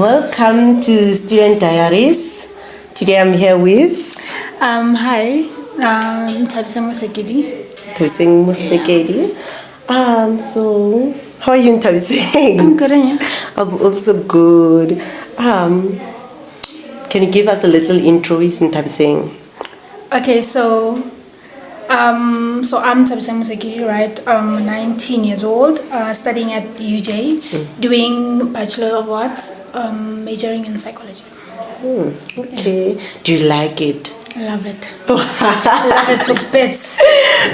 Welcome to Student Diaries. Today I'm here with Hi, Nthabiseng Mosekidi. Nthabiseng Mosekidi. So how are you, Nthabiseng? I'm good, and you? I'm also good. Can you give us a little intro, Nthabiseng? Okay, so I'm Nthabiseng Mosekidi, right? I'm 19 years old, studying at UJ, doing Bachelor of Arts, majoring in psychology. Okay. Yeah. Do you like it? I love it. I love it to bits.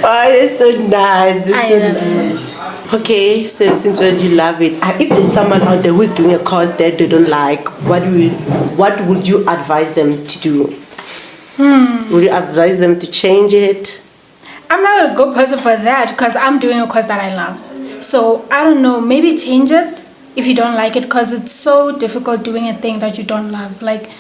Oh, it's so nice. I love it. Okay, so since you love it, if there's someone out there who's doing a course that they don't like, what would you advise them to do? Would you advise them to change it? I'm not a good person for that because I'm doing a course that I love. So I don't know, maybe change it if you don't like it, because it's so difficult doing a thing that you don't love. Like,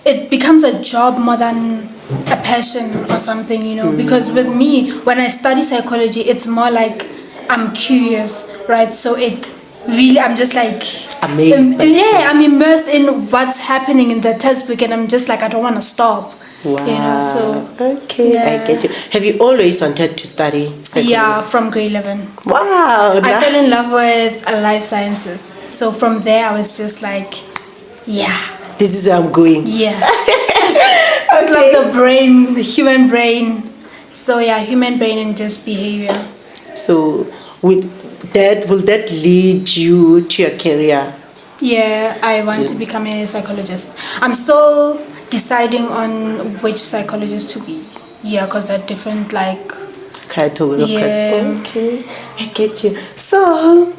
it becomes a job more than a passion or something, you know. Because with me, when I study psychology, it's more like I'm curious, right? So it really, I'm just like amazed. I'm immersed in what's happening in the textbook, and I'm just like, I don't want to stop. Wow. You know, so okay, yeah. I get you. Have you always wanted to study psychology? Yeah, from grade 11. Wow. I fell in love with life sciences. So from there, I was just like, yeah, this is where I'm going. Yeah. It's like the brain, the human brain. So yeah, human brain and just behavior. So will that lead you to your career? Yeah, I want to become a psychologist. I'm still deciding on which psychologist to be. Yeah, because they're different, like... Yeah. Okay, I get you. So,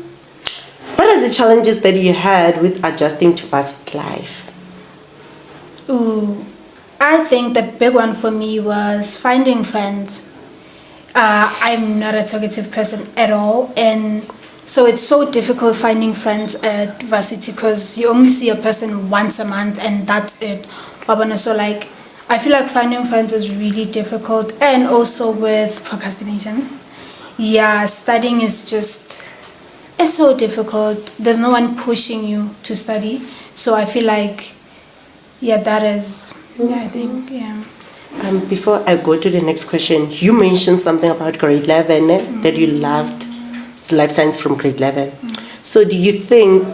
what are the challenges that you had with adjusting to varsity life? Ooh, I think the big one for me was finding friends. I'm not a talkative person at all, and so it's so difficult finding friends at varsity because you only see a person once a month and that's it. So like, I feel like finding friends is really difficult, and also with procrastination. Yeah, studying is just, it's so difficult. There's no one pushing you to study. So I feel like, yeah, that is, I think, yeah. Before I go to the next question, you mentioned something about grade 11, that you loved life science from grade 11. So do you think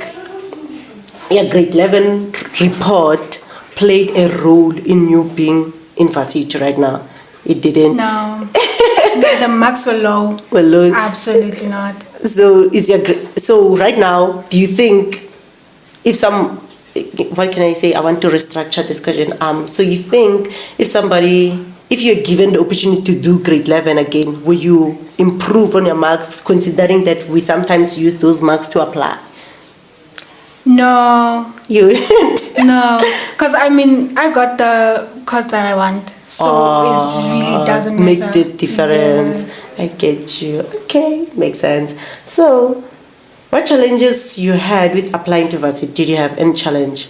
your grade 11 report played a role in you being in varsity right now? It didn't? No. The marks were low. Were low? Absolutely not. So right now, do you think what can I say? I want to restructure this question. So you think if you're given the opportunity to do grade 11 again, will you improve on your marks, considering that we sometimes use those marks to apply? No. You didn't? No. Because I got the course that I want. So it really doesn't make matter. the difference. Yeah. I get you. Okay, makes sense. So, what challenges you had with applying to varsity? Did you have any challenge?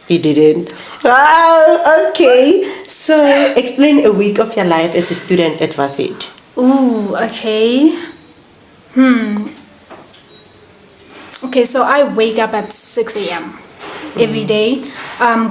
You didn't? Wow, okay. So, explain a week of your life as a student at varsity. Ooh, okay. Okay, so I wake up at 6 a.m. every day,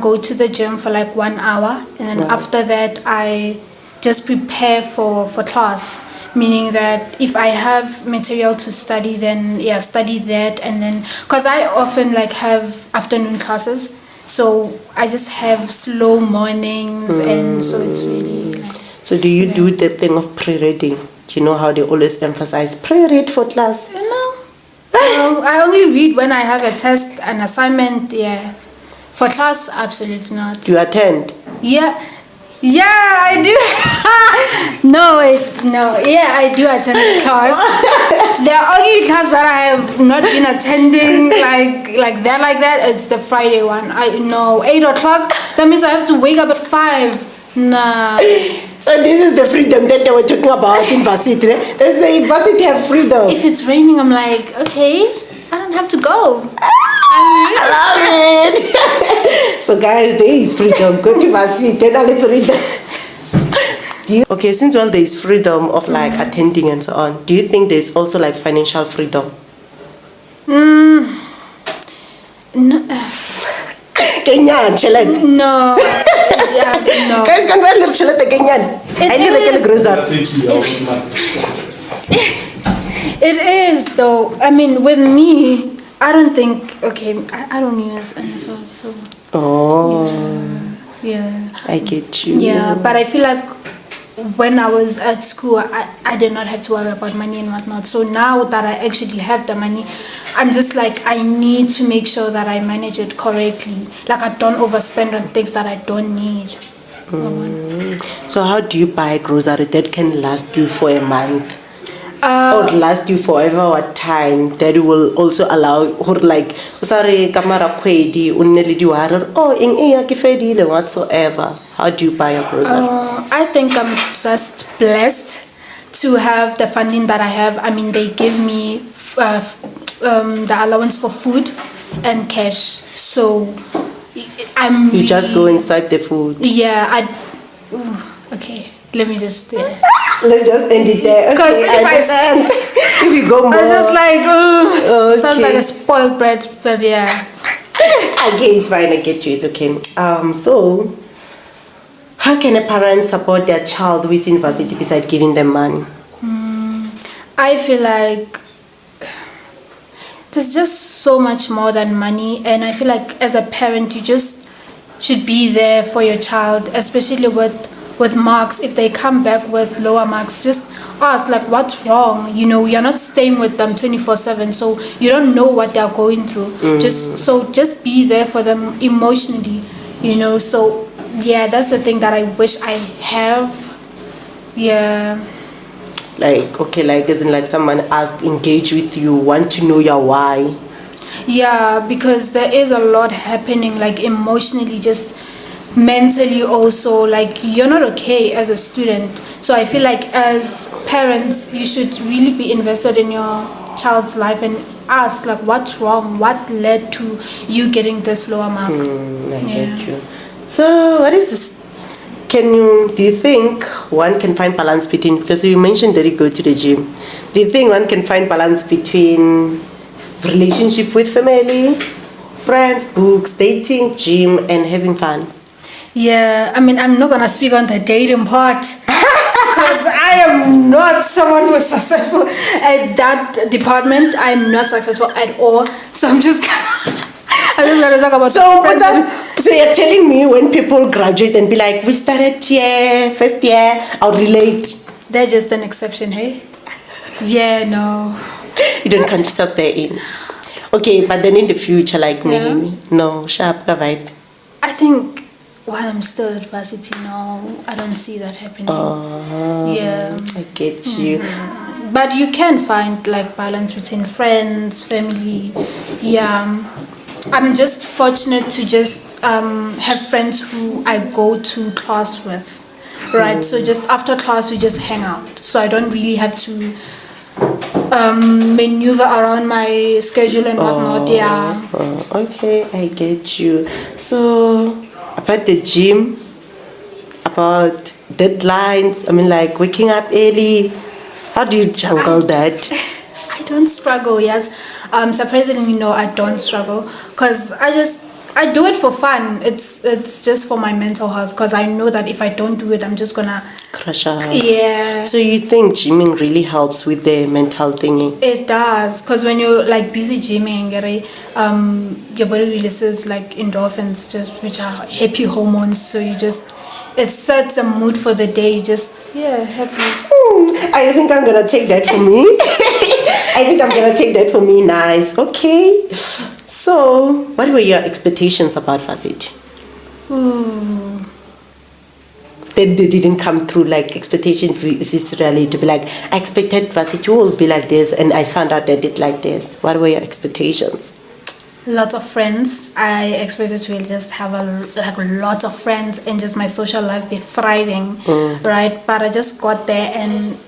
go to the gym for like 1 hour, and then after that I just prepare for class, meaning that if I have material to study, then study that, and then because I often like have afternoon classes, so I just have slow mornings, and so it's really like, so do you do the thing of pre-reading? You know how they always emphasize pre-read for class? No, I only read when I have a test, an assignment. Yeah, for class, absolutely not. Do you attend? Yeah, I do. No, yeah, I do attend class. The only class that I have not been attending like that, it's the Friday one. 8 o'clock. That means I have to wake up at 5. Nah. So this is the freedom that they were talking about in varsity. They say varsity have freedom. If it's raining, I'm like, okay, I don't have to go. I love it. So guys, there is freedom. Go to varsity, not freedom. Okay, since there is freedom of like attending and so on, do you think there's also like financial freedom? No. Kenyan, tjhelete. No. Yeah, no. Guys, can we little tjhelete Kenyan? It I need to get a is. grocery. It is though. I mean, with me, I don't think. Okay, I don't use and so. Oh, Yeah. I get you. Yeah, but I feel like when I was at school, I did not have to worry about money and whatnot. So now that I actually have the money, I'm just like, I need to make sure that I manage it correctly. Like, I don't overspend on things that I don't need. So how do you buy a grocery that can last you for a month? Or last you forever what time that will also allow or like sorry kamara kwedi unnele diware oh in ke fedile whatsoever. How do you buy your grocery? I think I'm just blessed to have the funding that I have. I mean, they give me the allowance for food and cash, so I'm. You just go and swipe the food. Yeah, okay. Let me just. Let's just end it there. Because okay, if you go more, I was just like, okay. Sounds like a spoiled brat, but yeah. Okay, it's fine. I get you. It's okay. So, how can a parent support their child who is in varsity besides giving them money? I feel like there's just so much more than money, and I feel like as a parent, you just should be there for your child, especially with marks. If they come back with lower marks, just ask like what's wrong. You know, you're not staying with them 24/7, so you don't know what they're going through. Just be there for them emotionally, you know. So yeah, that's the thing that I wish I have. Yeah. Like okay, like isn't like someone asked, engage with you, want to know your why. Yeah, because there is a lot happening, like emotionally, just mentally also, like you're not okay as a student. So I feel like as parents, you should really be invested in your child's life and ask like what's wrong, what led to you getting this lower mark. I get you. So what is this? Do you think one can find balance between, because you mentioned that you go to the gym, do you think one can find balance between relationship with family, friends, books, dating, gym, and having fun? Yeah, I mean, I'm not gonna speak on the dating part because I am not someone who's successful at that department. I'm not successful at all, so I'm just gonna talk about. So you're telling me when people graduate and be like, we started first year, I'll relate. They're just an exception, hey? Yeah, no. You don't count yourself there in. Okay, but then in the future, like me, no, sharp ka vibe. I think while I'm still at varsity, no, I don't see that happening. Yeah. I get you. But you can find like balance between friends, family. Yeah. I'm just fortunate to just have friends who I go to class with, right? So just after class we just hang out. So I don't really have to maneuver around my schedule and whatnot. Yeah. Okay, I get you. So about the gym, about deadlines, I mean like waking up early, how do you juggle that? I don't struggle, yes. Surprisingly, no, I don't struggle because I do it for fun. It's just for my mental health because I know that if I don't do it, I'm just gonna crash out. Yeah. So you think gymming really helps with the mental thingy? It does, because when you're like busy gymming, your body releases like endorphins, just which are happy hormones. So it sets a mood for the day. You just happy. I think I'm gonna take that for me. Nice. Okay. So, what were your expectations about varsity? They didn't come through like expectation versus reality to be like, I expected varsity will be like this and I found out they did like this. What were your expectations? Lots of friends. I expected to just have lots of friends and just my social life be thriving, right? But I just got there and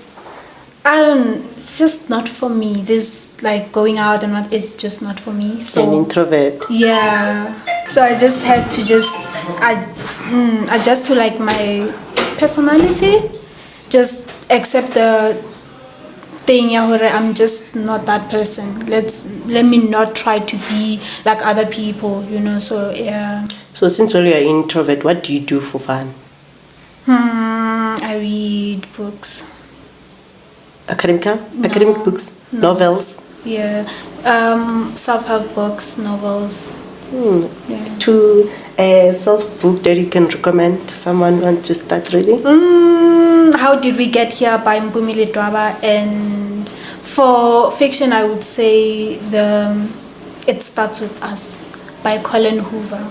it's just not for me. This like going out and what is just not for me. So an introvert. Yeah. So I just had to adjust to like my personality, just accept the thing, yeah, where I'm just not that person. Let me not try to be like other people, so yeah. So since you're an introvert, what do you do for fun? I read books. Academic books? No. Novels? Yeah. Self-help books, novels. Yeah. To a self-book that you can recommend to someone who wants to start reading? How Did We Get Here by Mpumi Ledwaba. And for fiction, I would say It Starts With Us by Colin Hoover.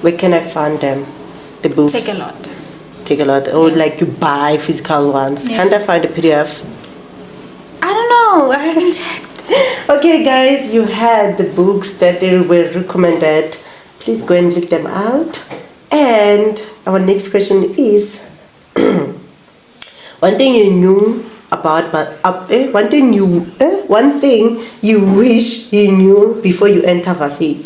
Where can I find them? The books? Take a lot. Or like you buy physical ones. Yeah. Can't I find a PDF? I don't know. I haven't checked. Okay, guys, you had the books that they were recommended. Please go and look them out. And our next question is one thing you knew about, one thing you wish you knew before you enter varsity.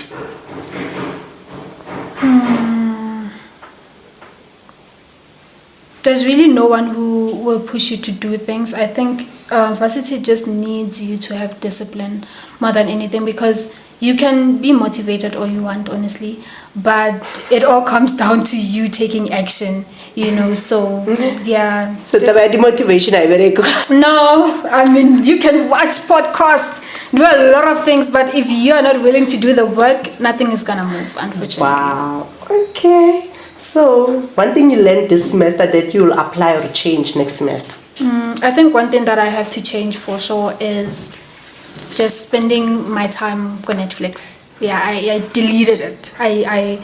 There's really no one who will push you to do things. I think varsity just needs you to have discipline more than anything, because you can be motivated all you want, honestly, but it all comes down to you taking action, so yeah. So the motivation I very good. No, I mean, you can watch podcasts, do a lot of things, but if you're not willing to do the work, nothing is gonna move, unfortunately. Wow. Okay. So, one thing you learned this semester that you'll apply or change next semester? I think one thing that I have to change for sure is just spending my time on Netflix. Yeah, I deleted it. I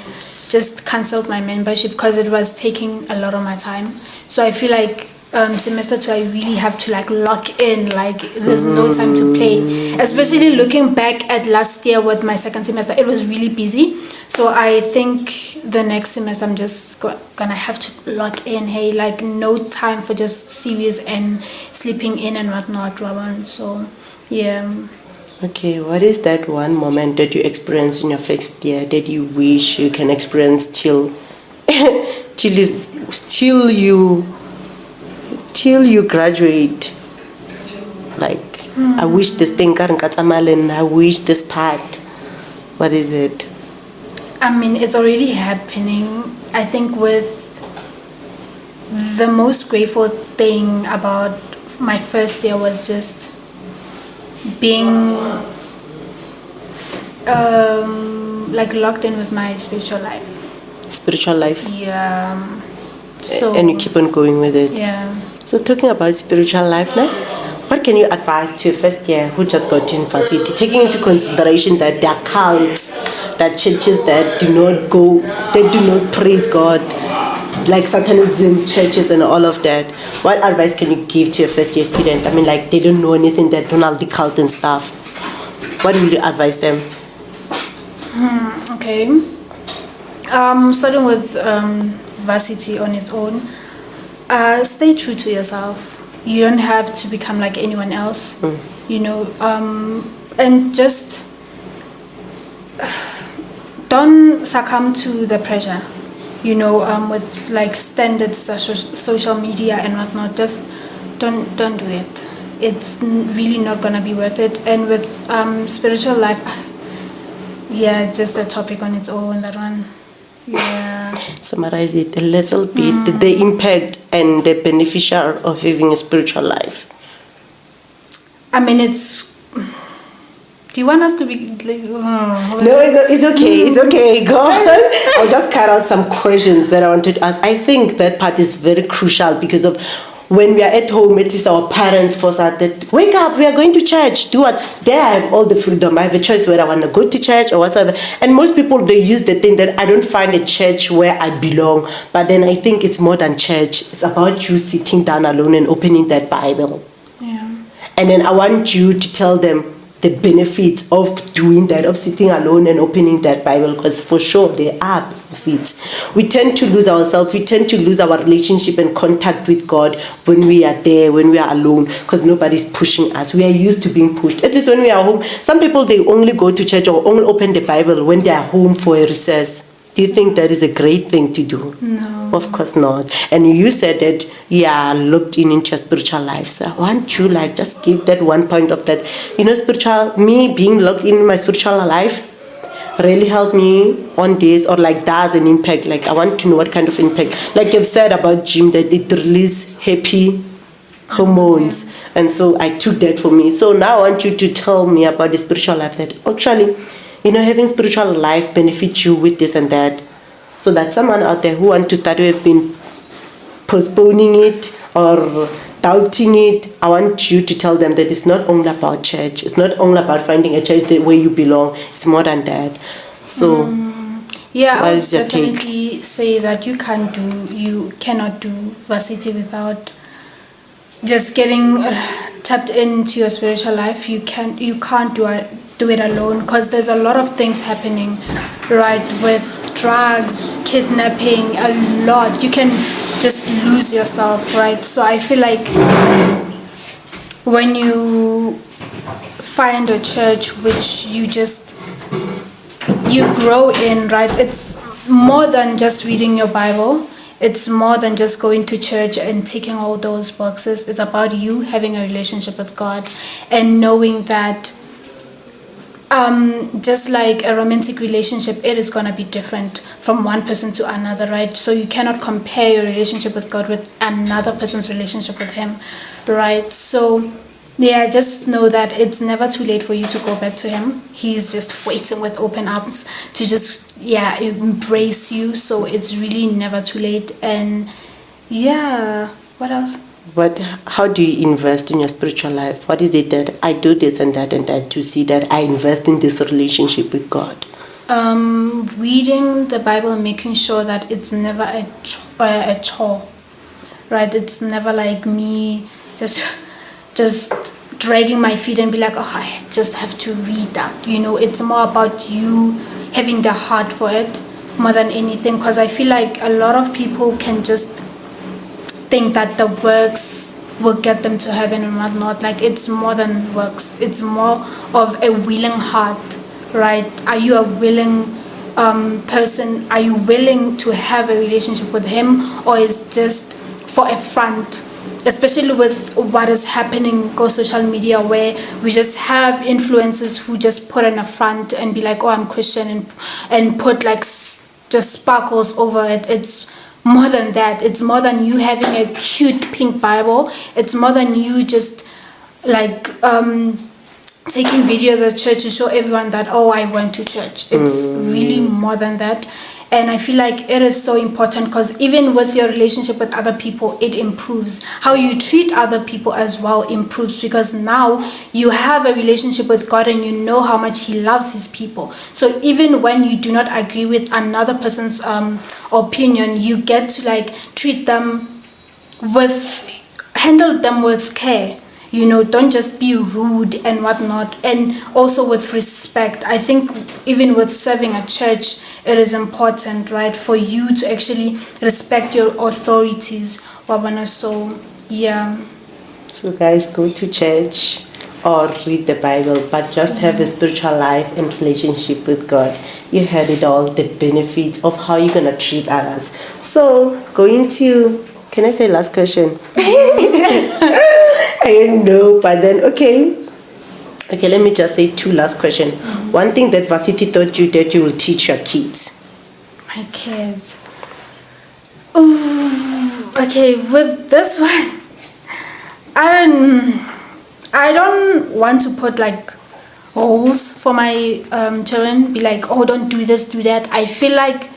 just cancelled my membership because it was taking a lot of my time. So I feel like semester 2 I really have to lock in, there's no time to play, especially looking back at last year with my second semester. It was really busy, so I think the next semester I'm just gonna have to lock in. Hey, no time for just series and sleeping in and whatnot, Robin. So yeah. Okay, what is that one moment that you experienced in your first year that you wish you can experience till you graduate? I wish this thing I wish this part. What is it? I mean, it's already happening. I think with the most grateful thing about my first year was just being locked in with my spiritual life. Yeah. So, and you keep on going with it. Yeah. So talking about spiritual life now, what can you advise to a first year who just got to university, taking into consideration that there are cults, that churches that do not praise God, like Satanism churches and all of that? What advice can you give to a first year student? I mean, they don't know anything, that Donald the cult and stuff. What will you advise them? Okay. Starting with varsity on its own, stay true to yourself. You don't have to become like anyone else, and just don't succumb to the pressure, with standard social media and whatnot. Just don't do it. It's really not gonna be worth it. And with spiritual life, yeah, just a topic on its own, that one. Yeah. Summarize it a little bit, the impact and the beneficial of having a spiritual life. I mean, do you want us to be No, it's okay. It's okay. Go on. I'll just cut out some questions that I wanted to ask. I think that part is very crucial because of when we are at home, at least our parents force us that, wake up, we are going to church, do what? There I have all the freedom. I have a choice whether I want to go to church or whatsoever. And most people, they use the thing that I don't find a church where I belong. But then I think it's more than church. It's about you sitting down alone and opening that Bible. Yeah. And then I want you to tell them the benefits of doing that, of sitting alone and opening that Bible, because for sure there are benefits. We tend to lose ourselves, we tend to lose our relationship and contact with God when we are there, when we are alone, because nobody's pushing us. We are used to being pushed. At least when we are home, some people, they only go to church or only open the Bible when they are home for a recess. Do you think that is a great thing to do? No. Of course not. And you said that you are looked into your spiritual life. So I want you just give that one point of that. Me being locked in my spiritual life really helped me on this, or does an impact. I want to know what kind of impact. Like you've said about gym, that it releases happy hormones. And so I took that for me. So now I want you to tell me about the spiritual life, that actually, having spiritual life benefits you with this and that. So that someone out there who wants to start, who have been postponing it or doubting it, I want you to tell them that it's not only about church. It's not only about finding a church where you belong. It's more than that. So, I would definitely say that you cannot do varsity without just getting tapped into your spiritual life. You can't do it alone, because there's a lot of things happening, right, with drugs, kidnapping, a lot. You can just lose yourself, right? So I feel like when you find a church which you grow in, right, it's more than just reading your Bible. It's more than just going to church and ticking all those boxes. It's about you having a relationship with God and knowing that just like a romantic relationship, it is going to be different from one person to another, right? So you cannot compare your relationship with God with another person's relationship with Him, right? So just know that it's never too late for you to go back to Him. He's just waiting with open arms to just embrace you. So it's really never too late. And what else? How do you invest in your spiritual life? What is it that I do this and that to see that I invest in this relationship with God? Reading the Bible, making sure that it's never a chore, right? It's never like me just dragging my feet and be like, oh, I just have to read that. It's more about you having the heart for it more than anything, because I feel like a lot of people can just think that the works will get them to heaven and whatnot. It's more than works. It's more of a willing heart, right? Are you a willing person? Are you willing to have a relationship with Him, or is just for a front? Especially with what is happening on social media, where we just have influencers who just put in a front and be like, oh, I'm Christian, and put just sparkles over it. It's more than that. It's more than you having a cute pink Bible. It's more than you just taking videos at church to show everyone that, oh, I went to church. It's really more than that. And I feel like it is so important, because even with your relationship with other people, it improves. How you treat other people as well improves, because now you have a relationship with God and you know how much He loves His people. So even when you do not agree with another person's opinion, you get to treat them handle them with care. Don't just be rude and whatnot, and also with respect. I think even with serving a church, it is important, right, for you to actually respect your authorities. So guys, go to church or read the Bible, but just have a spiritual life and relationship with God. You heard it all, the benefits of how you're going to treat others. So going to, can I say last question? I don't know, but then, okay, let me just say two last questions. One thing that varsity taught you that you will teach your kids. My kids. Ooh, okay, with this one, I don't want to put rules for my children. Be like, oh, don't do this, do that. I feel like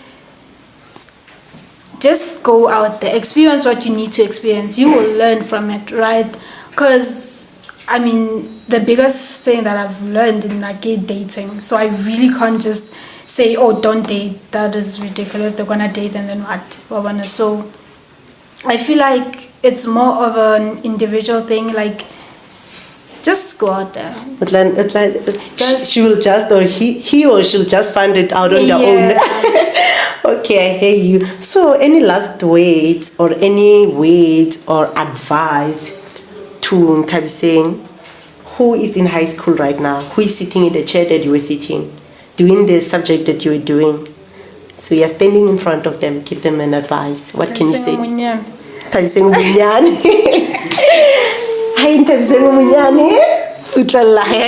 just go out there, experience what you need to experience. You will learn from it, right? Because the biggest thing that I've learned in dating, so I really can't just say, oh, don't date, that is ridiculous, they're gonna date and then what. So I feel like it's more of an individual thing, just go out there. She will just, or he or she'll just find it out on their own. Okay, I hear you. So any last words or any words or advice to Nthabiseng, who is in high school right now, who is sitting in the chair that you were sitting, doing the subject that you were doing, So you're standing in front of them, give them an advice. What can you say? Nthabiseng Mosekidi. Nthabiseng Mosekidi. Hi Nthabiseng Mosekidi. Utlalla he.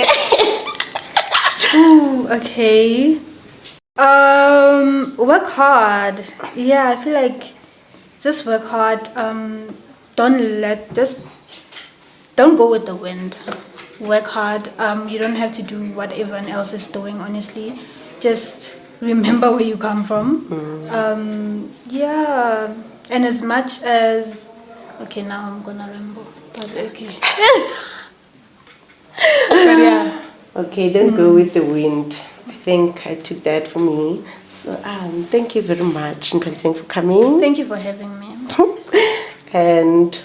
Ooh, okay. Work hard. Yeah, I feel like just work hard. Don't go with the wind. Work hard. You don't have to do what everyone else is doing, honestly. Just remember where you come from. Yeah. And as much as, okay, now I'm gonna ramble, but okay. But yeah. Okay, don't go with the wind. I think I took that for me. So thank you very much, Nthabiseng, for coming. Thank you for having me. And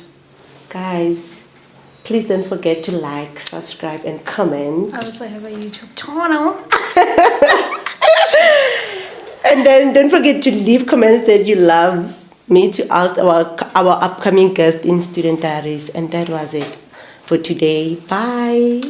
guys, please don't forget to like, subscribe, and comment. I also have a YouTube channel. And then don't forget to leave comments that you love me to ask our upcoming guest in Student Diaries. And that was it for today. Bye.